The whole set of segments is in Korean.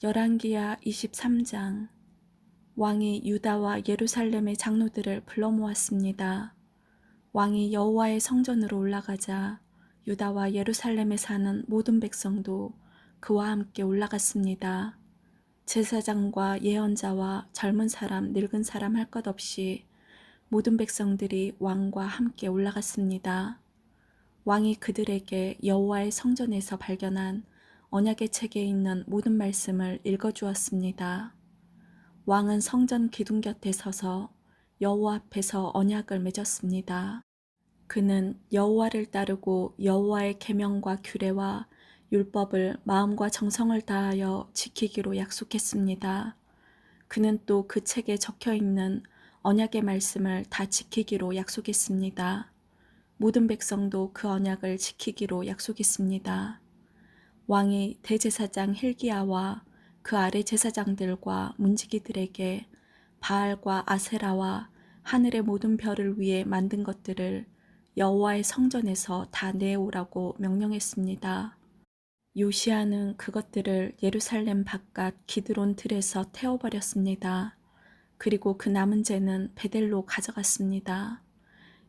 열왕기하 23장. 왕이 유다와 예루살렘의 장로들을 불러 모았습니다. 왕이 여호와의 성전으로 올라가자 유다와 예루살렘에 사는 모든 백성도 그와 함께 올라갔습니다. 제사장과 예언자와 젊은 사람, 늙은 사람 할 것 없이 모든 백성들이 왕과 함께 올라갔습니다. 왕이 그들에게 여호와의 성전에서 발견한 언약의 책에 있는 모든 말씀을 읽어주었습니다. 왕은 성전 기둥 곁에 서서 여호와 앞에서 언약을 맺었습니다. 그는 여호와를 따르고 여호와의 계명과 규례와 율법을 마음과 정성을 다하여 지키기로 약속했습니다. 그는 또 그 책에 적혀 있는 언약의 말씀을 다 지키기로 약속했습니다. 모든 백성도 그 언약을 지키기로 약속했습니다. 왕이 대제사장 힐기야와 그 아래 제사장들과 문지기들에게 바알과 아세라와 하늘의 모든 별을 위해 만든 것들을 여호와의 성전에서 다 내오라고 명령했습니다. 요시야는 그것들을 예루살렘 바깥 기드론 들에서 태워버렸습니다. 그리고 그 남은 재는 베델로 가져갔습니다.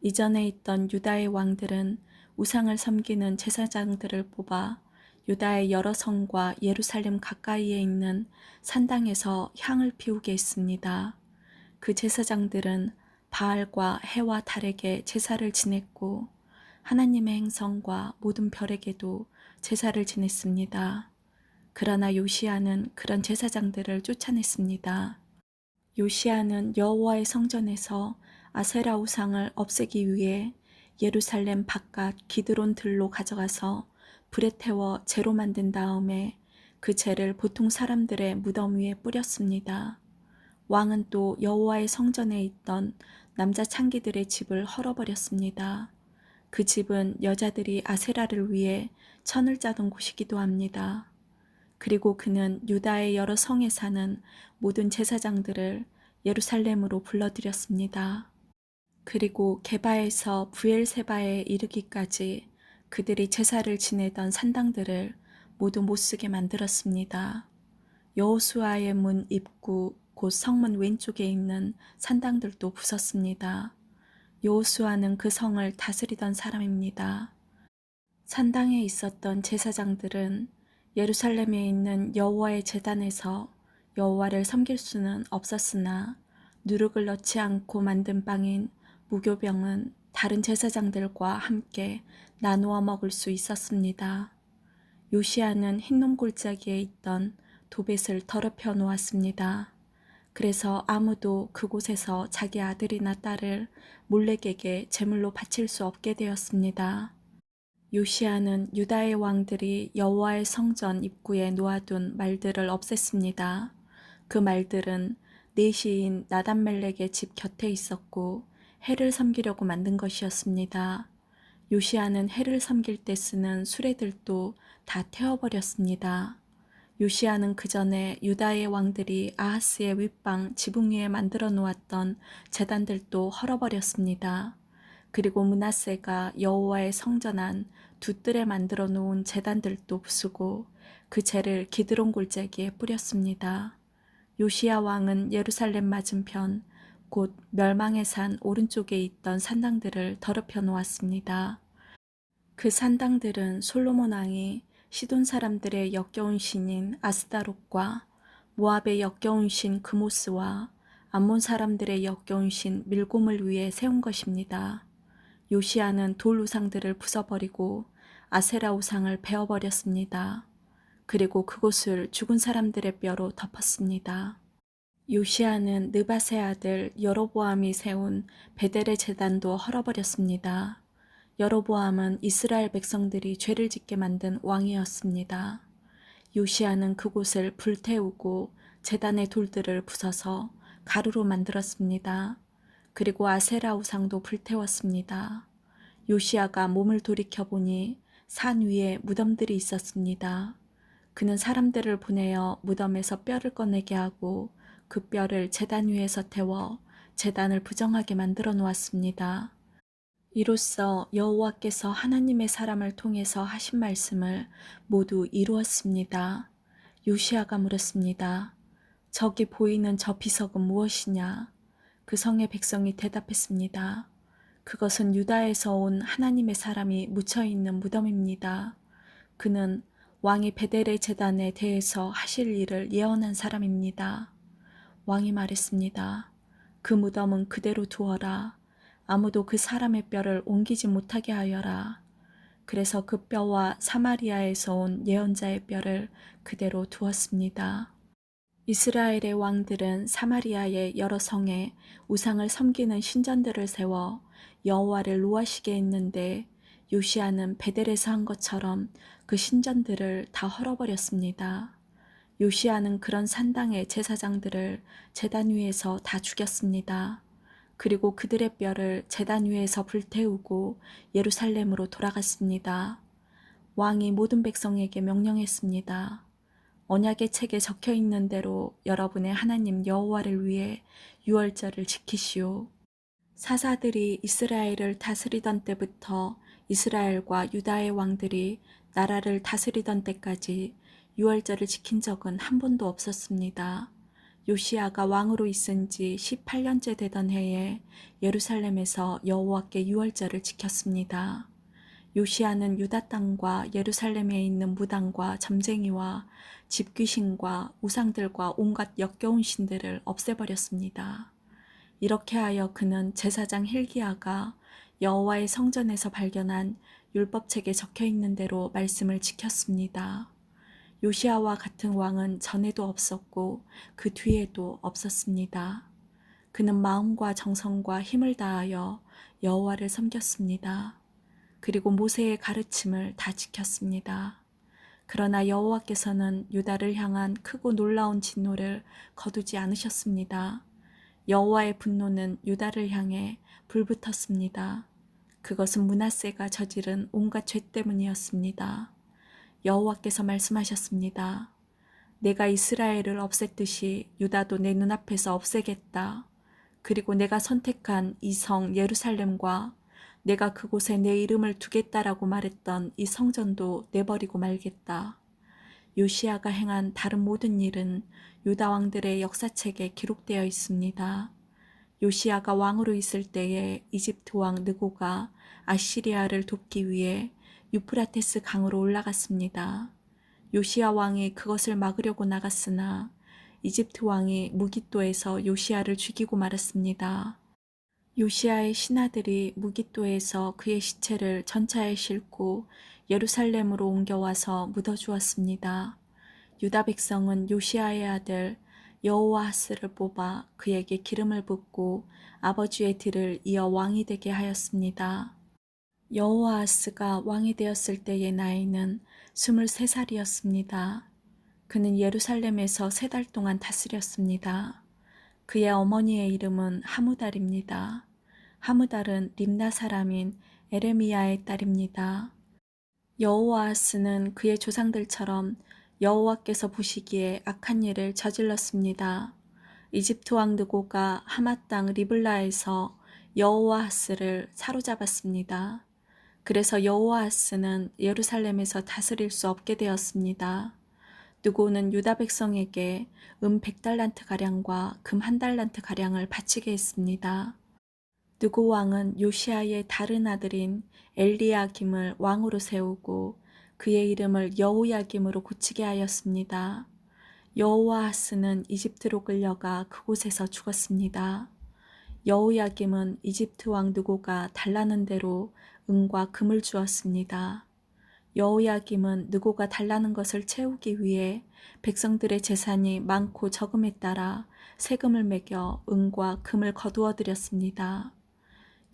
이전에 있던 유다의 왕들은 우상을 섬기는 제사장들을 뽑아 유다의 여러 성과 예루살렘 가까이에 있는 산당에서 향을 피우게 했습니다. 그 제사장들은 바알과 해와 달에게 제사를 지냈고 하나님의 행성과 모든 별에게도 제사를 지냈습니다. 그러나 요시야는 그런 제사장들을 쫓아냈습니다. 요시야는 여호와의 성전에서 아세라 우상을 없애기 위해 예루살렘 바깥 기드론 들로 가져가서 불에 태워 재로 만든 다음에 그 재를 보통 사람들의 무덤 위에 뿌렸습니다. 왕은 또 여호와의 성전에 있던 남자 창기들의 집을 헐어버렸습니다. 그 집은 여자들이 아세라를 위해 천을 짜던 곳이기도 합니다. 그리고 그는 유다의 여러 성에 사는 모든 제사장들을 예루살렘으로 불러들였습니다. 그리고 게바에서 부엘세바에 이르기까지 그들이 제사를 지내던 산당들을 모두 못쓰게 만들었습니다. 여호수아의 문 입구 곧 성문 왼쪽에 있는 산당들도 부쉈습니다. 여호수아는 그 성을 다스리던 사람입니다. 산당에 있었던 제사장들은 예루살렘에 있는 여호와의 제단에서 여호와를 섬길 수는 없었으나 누룩을 넣지 않고 만든 빵인 무교병은 다른 제사장들과 함께 나누어 먹을 수 있었습니다. 요시야는 흰놈 골짜기에 있던 도벳을 더럽혀 놓았습니다. 그래서 아무도 그곳에서 자기 아들이나 딸을 몰렉에게 제물로 바칠 수 없게 되었습니다. 요시야는 유다의 왕들이 여호와의 성전 입구에 놓아둔 말들을 없앴습니다. 그 말들은 내시인 나단멜렉의 집 곁에 있었고 해를 섬기려고 만든 것이었습니다. 요시야는 해를 섬길 때 쓰는 수레들도 다 태워버렸습니다. 요시야는 그 전에 유다의 왕들이 아하스의 윗방 지붕 위에 만들어 놓았던 제단들도 헐어버렸습니다. 그리고 므낫세가 여호와의 성전 안 두 뜰에 만들어 놓은 제단들도 부수고 그 재를 기드론 골짜기에 뿌렸습니다. 요시야 왕은 예루살렘 맞은편 곧 멸망의 산 오른쪽에 있던 산당들을 더럽혀 놓았습니다. 그 산당들은 솔로몬 왕이 시돈 사람들의 역겨운 신인 아스다롯과 모압의 역겨운 신 그모스와 암몬 사람들의 역겨운 신 밀곰을 위해 세운 것입니다. 요시야는 돌 우상들을 부숴버리고 아세라 우상을 베어버렸습니다. 그리고 그곳을 죽은 사람들의 뼈로 덮었습니다. 요시야는 느밧의 아들 여로보암이 세운 베델의 제단도 헐어버렸습니다. 여로보암은 이스라엘 백성들이 죄를 짓게 만든 왕이었습니다. 요시야는 그곳을 불태우고 제단의 돌들을 부숴서 가루로 만들었습니다. 그리고 아세라 우상도 불태웠습니다. 요시야가 몸을 돌이켜보니 산 위에 무덤들이 있었습니다. 그는 사람들을 보내어 무덤에서 뼈를 꺼내게 하고 그 뼈를 제단 위에서 태워 제단을 부정하게 만들어 놓았습니다. 이로써 여호와께서 하나님의 사람을 통해서 하신 말씀을 모두 이루었습니다. 요시야가 물었습니다. 저기 보이는 저 비석은 무엇이냐? 그 성의 백성이 대답했습니다. 그것은 유다에서 온 하나님의 사람이 묻혀있는 무덤입니다. 그는 왕이 베델의 제단에 대해서 하실 일을 예언한 사람입니다. 왕이 말했습니다. 그 무덤은 그대로 두어라. 아무도 그 사람의 뼈를 옮기지 못하게 하여라. 그래서 그 뼈와 사마리아에서 온 예언자의 뼈를 그대로 두었습니다. 이스라엘의 왕들은 사마리아의 여러 성에 우상을 섬기는 신전들을 세워 여호와를 노하시게 했는데 요시야는 베델에서 한 것처럼 그 신전들을 다 헐어버렸습니다. 요시야는 그런 산당의 제사장들을 제단 위에서 다 죽였습니다. 그리고 그들의 뼈를 제단 위에서 불태우고 예루살렘으로 돌아갔습니다. 왕이 모든 백성에게 명령했습니다. 언약의 책에 적혀 있는 대로 여러분의 하나님 여호와를 위해 유월절을 지키시오. 사사들이 이스라엘을 다스리던 때부터 이스라엘과 유다의 왕들이 나라를 다스리던 때까지 유월절을 지킨 적은 한 번도 없었습니다. 요시야가 왕으로 있은 지 18년째 되던 해에 예루살렘에서 여호와께 유월절을 지켰습니다. 요시야는 유다 땅과 예루살렘에 있는 무당과 점쟁이와 집귀신과 우상들과 온갖 역겨운 신들을 없애버렸습니다. 이렇게 하여 그는 제사장 hil기야가 여호와의 성전에서 발견한 율법책에 적혀 있는 대로 말씀을 지켰습니다. 요시야와 같은 왕은 전에도 없었고 그 뒤에도 없었습니다. 그는 마음과 정성과 힘을 다하여 여호와를 섬겼습니다. 그리고 모세의 가르침을 다 지켰습니다. 그러나 여호와께서는 유다를 향한 크고 놀라운 진노를 거두지 않으셨습니다. 여호와의 분노는 유다를 향해 불붙었습니다. 그것은 므낫세가 저지른 온갖 죄 때문이었습니다. 여호와께서 말씀하셨습니다. 내가 이스라엘을 없앴듯이 유다도 내 눈앞에서 없애겠다. 그리고 내가 선택한 이 성 예루살렘과 내가 그곳에 내 이름을 두겠다라고 말했던 이 성전도 내버리고 말겠다. 요시야가 행한 다른 모든 일은 유다 왕들의 역사책에 기록되어 있습니다. 요시야가 왕으로 있을 때에 이집트 왕 느고가 아시리아를 돕기 위해 유프라테스 강으로 올라갔습니다. 요시야 왕이 그것을 막으려고 나갔으나 이집트 왕이 무깃도에서 요시야를 죽이고 말았습니다. 요시야의 신하들이 무깃도에서 그의 시체를 전차에 싣고 예루살렘으로 옮겨와서 묻어주었습니다. 유다 백성은 요시야의 아들 여호아하스를 뽑아 그에게 기름을 붓고 아버지의 뒤를 이어 왕이 되게 하였습니다. 여호아하스가 왕이 되었을 때의 나이는 23살이었습니다. 그는 예루살렘에서 3달 동안 다스렸습니다. 그의 어머니의 이름은 하무달입니다. 하무달은 림나 사람인 에레미야의 딸입니다. 여호아하스는 그의 조상들처럼 여호와께서 보시기에 악한 일을 저질렀습니다. 이집트 왕 느고가 하맛 땅 리블라에서 여호아하스를 사로잡았습니다. 그래서 여호아하스는 예루살렘에서 다스릴 수 없게 되었습니다. 느고는 유다 백성에게 100달란트 가량과 금 1달란트 가량을 바치게 했습니다. 느고 왕은 요시야의 다른 아들인 엘리야김을 왕으로 세우고 그의 이름을 여호야김으로 고치게 하였습니다. 여호아하스는 이집트로 끌려가 그곳에서 죽었습니다. 여호야김은 이집트 왕 느고가 달라는 대로 은과 금을 주었습니다. 여호야김은 느고가 달라는 것을 채우기 위해 백성들의 재산이 많고 적음에 따라 세금을 매겨 은과 금을 거두어 드렸습니다.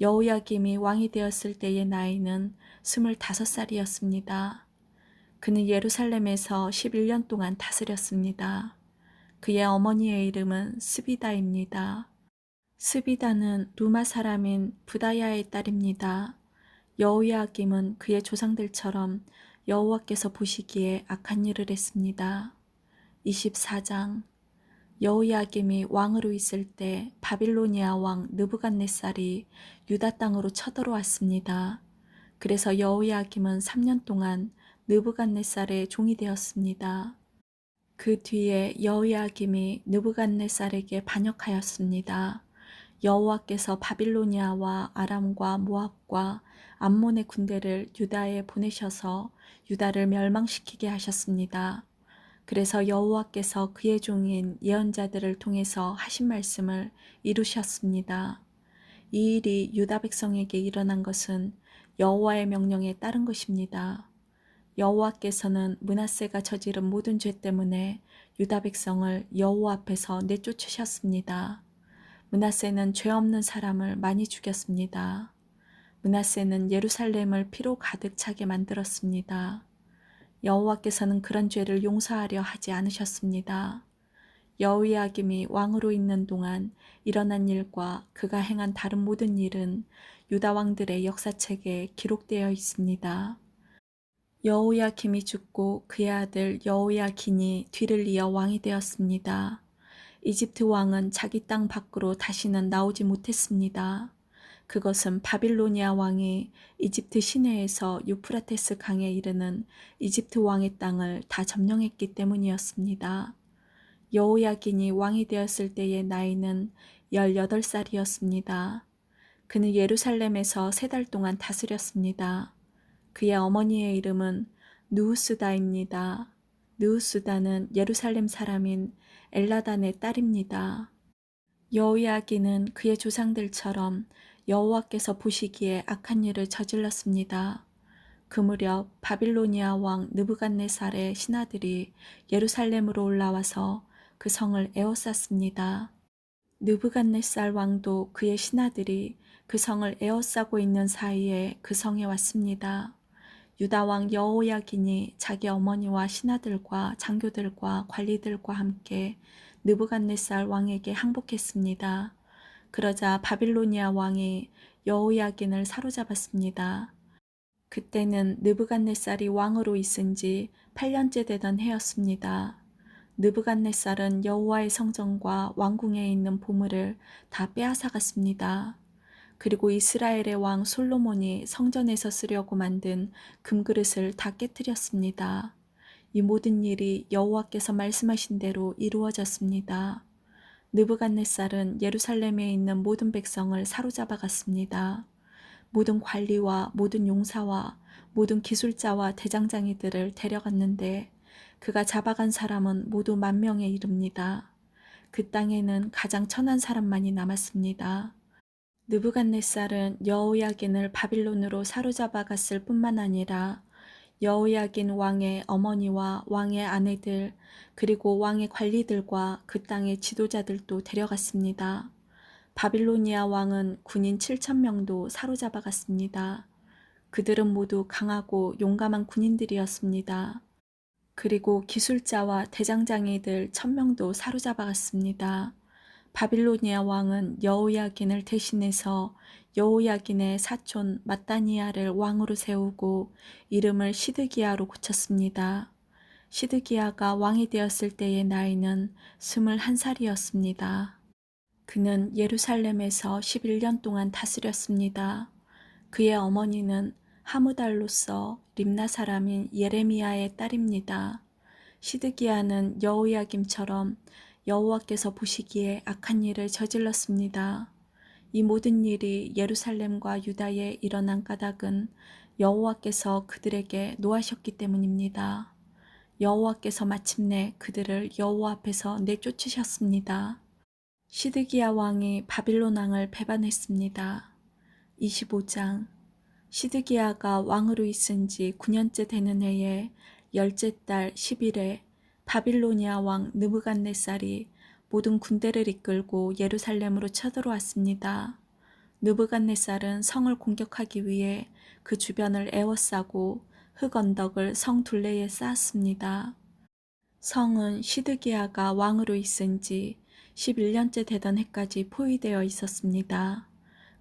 여호야김이 왕이 되었을 때의 나이는 25살이었습니다. 그는 예루살렘에서 11년 동안 다스렸습니다. 그의 어머니의 이름은 스비다입니다. 스비다는 루마 사람인 부다야의 딸입니다. 여호야김은 그의 조상들처럼 여호와께서 보시기에 악한 일을 했습니다. 24장 여호야김이 왕으로 있을 때 바빌로니아 왕 느부갓네살이 유다 땅으로 쳐들어왔습니다. 그래서 여호야김은 3년 동안 느부갓네살의 종이 되었습니다. 그 뒤에 여호야김이 느부갓네살에게 반역하였습니다. 여호와께서 바빌로니아와 아람과 모압과 암몬의 군대를 유다에 보내셔서 유다를 멸망시키게 하셨습니다. 그래서 여호와께서 그의 종인 예언자들을 통해서 하신 말씀을 이루셨습니다. 이 일이 유다 백성에게 일어난 것은 여호와의 명령에 따른 것입니다. 여호와께서는 므낫세가 저지른 모든 죄 때문에 유다 백성을 여호와 앞에서 내쫓으셨습니다. 므낫세는 죄 없는 사람을 많이 죽였습니다. 므낫세는 예루살렘을 피로 가득 차게 만들었습니다. 여호와께서는 그런 죄를 용서하려 하지 않으셨습니다. 여호야김이 왕으로 있는 동안 일어난 일과 그가 행한 다른 모든 일은 유다 왕들의 역사책에 기록되어 있습니다. 여호야김이 죽고 그의 아들 여호야긴이 뒤를 이어 왕이 되었습니다. 이집트 왕은 자기 땅 밖으로 다시는 나오지 못했습니다. 그것은 바빌로니아 왕이 이집트 시내에서 유프라테스 강에 이르는 이집트 왕의 땅을 다 점령했기 때문이었습니다. 여호야긴이 왕이 되었을 때의 나이는 18살이었습니다. 그는 예루살렘에서 3달 동안 다스렸습니다. 그의 어머니의 이름은 느우스다입니다. 느우스다는 예루살렘 사람인 엘라단의 딸입니다. 여호야긴은 그의 조상들처럼 여호와께서 보시기에 악한 일을 저질렀습니다. 그 무렵 바빌로니아 왕 느부갓네살의 신하들이 예루살렘으로 올라와서 그 성을 에워쌌습니다. 느부갓네살 왕도 그의 신하들이 그 성을 에워싸고 있는 사이에 그 성에 왔습니다. 유다 왕 여호야긴이 자기 어머니와 신하들과 장교들과 관리들과 함께 느부갓네살 왕에게 항복했습니다. 그러자 바빌로니아 왕이 여호야긴을 사로잡았습니다. 그때는 느부갓네살이 왕으로 있은 지 8년째 되던 해였습니다. 느부갓네살은 여호와의 성전과 왕궁에 있는 보물을 다 빼앗아갔습니다. 그리고 이스라엘의 왕 솔로몬이 성전에서 쓰려고 만든 금그릇을 다 깨뜨렸습니다. 이 모든 일이 여호와께서 말씀하신 대로 이루어졌습니다. 느부갓네살은 예루살렘에 있는 모든 백성을 사로잡아 갔습니다. 모든 관리와 모든 용사와 모든 기술자와 대장장이들을 데려갔는데 그가 잡아간 사람은 모두 10,000명에 이릅니다. 그 땅에는 가장 천한 사람만이 남았습니다. 느부갓네살은 여호야긴을 바빌론으로 사로잡아 갔을 뿐만 아니라 여호야긴 왕의 어머니와 왕의 아내들 그리고 왕의 관리들과 그 땅의 지도자들도 데려갔습니다. 바빌로니아 왕은 군인 7,000명도 사로잡아 갔습니다. 그들은 모두 강하고 용감한 군인들이었습니다. 그리고 기술자와 대장장이들 1,000명도 사로잡아 갔습니다. 바빌로니아 왕은 여호야긴을 대신해서 여호야긴의 사촌 마따니아를 왕으로 세우고 이름을 시드기야로 고쳤습니다. 시드기야가 왕이 되었을 때의 나이는 21살이었습니다. 그는 예루살렘에서 11년 동안 다스렸습니다. 그의 어머니는 하무달로서 림나 사람인 예레미야의 딸입니다. 시드기야는 여호야김처럼 여호와께서 보시기에 악한 일을 저질렀습니다. 이 모든 일이 예루살렘과 유다에 일어난 까닭은 여호와께서 그들에게 노하셨기 때문입니다. 여호와께서 마침내 그들을 여호와 앞에서 내쫓으셨습니다. 시드기야 왕이 바빌론 왕을 배반했습니다. 25장 시드기야가 왕으로 있은 지 9년째 되는 해에 10째 달 10일에 바빌로니아 왕 느부갓네살이 모든 군대를 이끌고 예루살렘으로 쳐들어왔습니다. 느부갓네살은 성을 공격하기 위해 그 주변을 에워싸고 흙 언덕을 성 둘레에 쌓았습니다. 성은 시드기야가 왕으로 있은 지 11년째 되던 해까지 포위되어 있었습니다.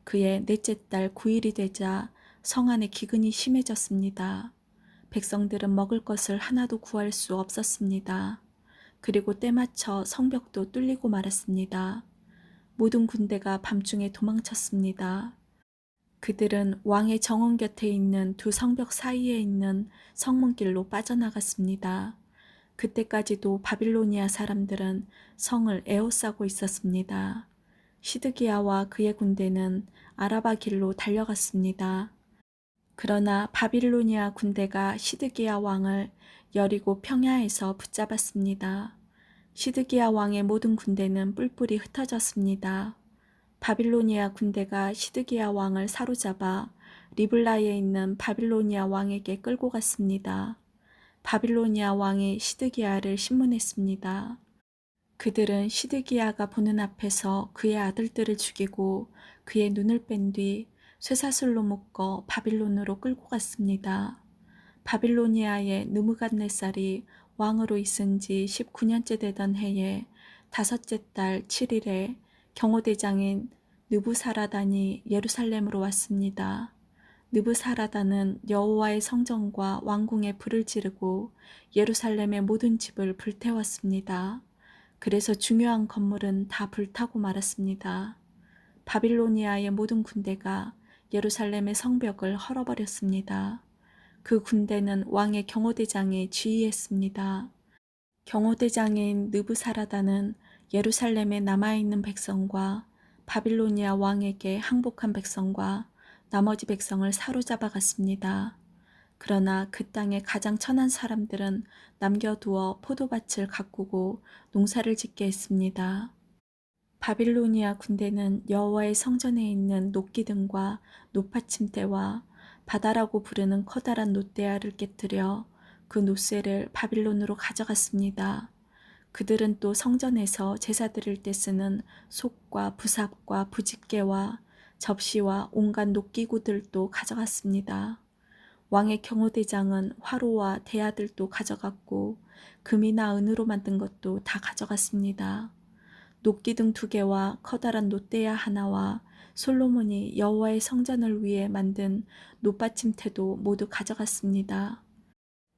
그의 넷째 달 9일이 되자 성 안에 기근이 심해졌습니다. 백성들은 먹을 것을 하나도 구할 수 없었습니다. 그리고 때맞춰 성벽도 뚫리고 말았습니다. 모든 군대가 밤중에 도망쳤습니다. 그들은 왕의 정원 곁에 있는 두 성벽 사이에 있는 성문길로 빠져나갔습니다. 그때까지도 바빌로니아 사람들은 성을 에워싸고 있었습니다. 시드기야와 그의 군대는 아라바 길로 달려갔습니다. 그러나 바빌로니아 군대가 시드기야 왕을 여리고 평야에서 붙잡았습니다. 시드기야 왕의 모든 군대는 뿔뿔이 흩어졌습니다. 바빌로니아 군대가 시드기야 왕을 사로잡아 리블라에 있는 바빌로니아 왕에게 끌고 갔습니다. 바빌로니아 왕이 시드기야를 신문했습니다. 그들은 시드기야가 보는 앞에서 그의 아들들을 죽이고 그의 눈을 뺀 뒤 쇠사슬로 묶어 바빌론으로 끌고 갔습니다. 바빌로니아의 느부갓네살이 왕으로 있은 지 19년째 되던 해에 다섯째 달 7일에 경호대장인 느부사라단이 예루살렘으로 왔습니다. 느부사라단은 여호와의 성전과 왕궁에 불을 지르고 예루살렘의 모든 집을 불태웠습니다. 그래서 중요한 건물은 다 불타고 말았습니다. 바빌로니아의 모든 군대가 예루살렘의 성벽을 헐어버렸습니다. 그 군대는 왕의 경호대장에 지휘했습니다. 경호대장인 느부사라단은 예루살렘에 남아있는 백성과 바빌로니아 왕에게 항복한 백성과 나머지 백성을 사로잡아 갔습니다. 그러나 그 땅의 가장 천한 사람들은 남겨두어 포도밭을 가꾸고 농사를 짓게 했습니다. 바빌로니아 군대는 여호와의 성전에 있는 녹기둥과 노받침대와 바다라고 부르는 커다란 놋대야를 깨뜨려 그 놋새를 바빌론으로 가져갔습니다. 그들은 또 성전에서 제사 드릴 때 쓰는 솥과 부삽과 부집개와 접시와 온갖 녹기구들도 가져갔습니다. 왕의 경호대장은 화로와 대야들도 가져갔고 금이나 은으로 만든 것도 다 가져갔습니다. 녹기둥 2개와 커다란 놋대야 하나와 솔로몬이 여호와의 성전을 위해 만든 놋받침대도 모두 가져갔습니다.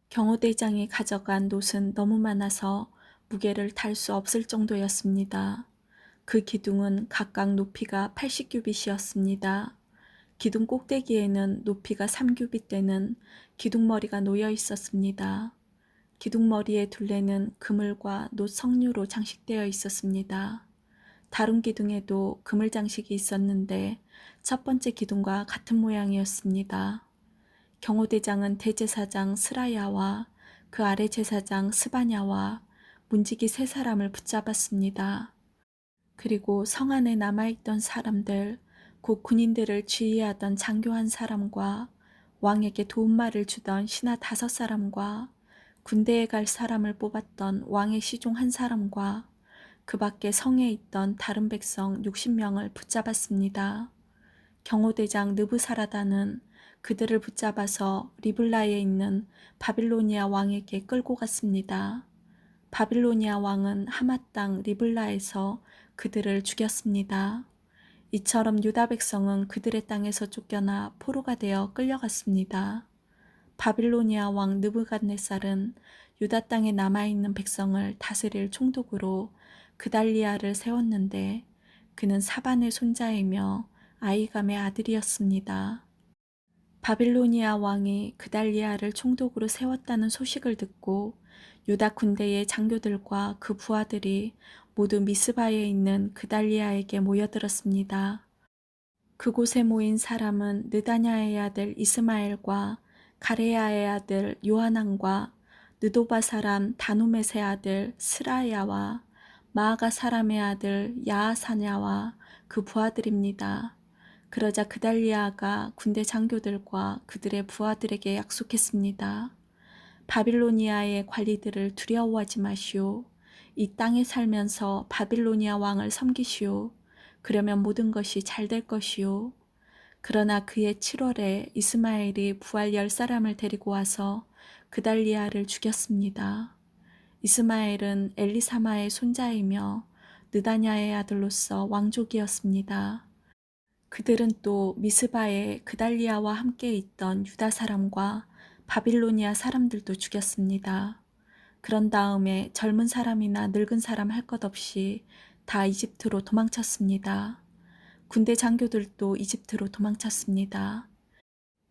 경호대장이 가져간 놋은 너무 많아서 무게를 달 수 없을 정도였습니다. 그 기둥은 각각 높이가 80규빗이었습니다. 기둥 꼭대기에는 높이가 3규빗 되는 기둥머리가 놓여 있었습니다. 기둥머리의 둘레는 그물과 놋 석류로 장식되어 있었습니다. 다른 기둥에도 그물 장식이 있었는데 첫 번째 기둥과 같은 모양이었습니다. 경호대장은 대제사장 스라야와 그 아래 제사장 스바냐와 문지기 3사람을 붙잡았습니다. 그리고 성 안에 남아있던 사람들, 곧 군인들을 지휘하던 장교 1사람과 왕에게 도움말을 주던 신하 5사람과 군대에 갈 사람을 뽑았던 왕의 시종 1사람과 그 밖에 성에 있던 다른 백성 60명을 붙잡았습니다. 경호대장 느부사라단은 그들을 붙잡아서 리블라에 있는 바빌로니아 왕에게 끌고 갔습니다. 바빌로니아 왕은 하맛 땅 리블라에서 그들을 죽였습니다. 이처럼 유다 백성은 그들의 땅에서 쫓겨나 포로가 되어 끌려갔습니다. 바빌로니아 왕 느부갓네살은 유다 땅에 남아있는 백성을 다스릴 총독으로 그달리아를 세웠는데 그는 사반의 손자이며 아이감의 아들이었습니다. 바빌로니아 왕이 그달리아를 총독으로 세웠다는 소식을 듣고 유다 군대의 장교들과 그 부하들이 모두 미스바에 있는 그달리아에게 모여들었습니다. 그곳에 모인 사람은 느다냐의 아들 이스마엘과 가레야의 아들 요하난과 느도바 사람 다누멧의 아들 스라야와 마아가 사람의 아들 야하사냐와 그 부하들입니다. 그러자 그달리아가 군대 장교들과 그들의 부하들에게 약속했습니다. 바빌로니아의 관리들을 두려워하지 마시오. 이 땅에 살면서 바빌로니아 왕을 섬기시오. 그러면 모든 것이 잘 될 것이오. 그러나 그의 7월에 이스마엘이 부할 10사람을 데리고 와서 그달리아를 죽였습니다. 이스마엘은 엘리사마의 손자이며 느다냐의 아들로서 왕족이었습니다. 그들은 또 미스바에 그달리아와 함께 있던 유다 사람과 바빌로니아 사람들도 죽였습니다. 그런 다음에 젊은 사람이나 늙은 사람 할 것 없이 다 이집트로 도망쳤습니다. 군대 장교들도 이집트로 도망쳤습니다.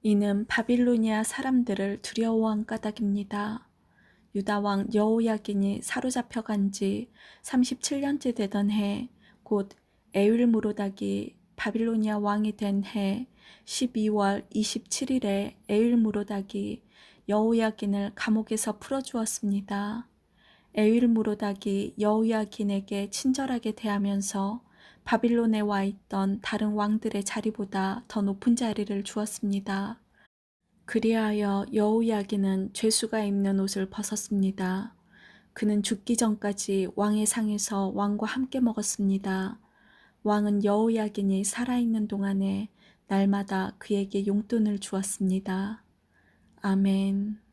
이는 바빌로니아 사람들을 두려워한 까닭입니다. 유다 왕 여호야긴이 사로잡혀 간 지 37년째 되던 해, 곧 에윌무로닥이 바빌로니아 왕이 된 해 12월 27일에 에윌무로닥이 여호야긴을 감옥에서 풀어주었습니다. 에윌무로닥이 여호야긴에게 친절하게 대하면서 바빌론에 와 있던 다른 왕들의 자리보다 더 높은 자리를 주었습니다. 그리하여 여호야긴은 죄수가 입는 옷을 벗었습니다. 그는 죽기 전까지 왕의 상에서 왕과 함께 먹었습니다. 왕은 여호야긴이 살아있는 동안에 날마다 그에게 용돈을 주었습니다. 아멘.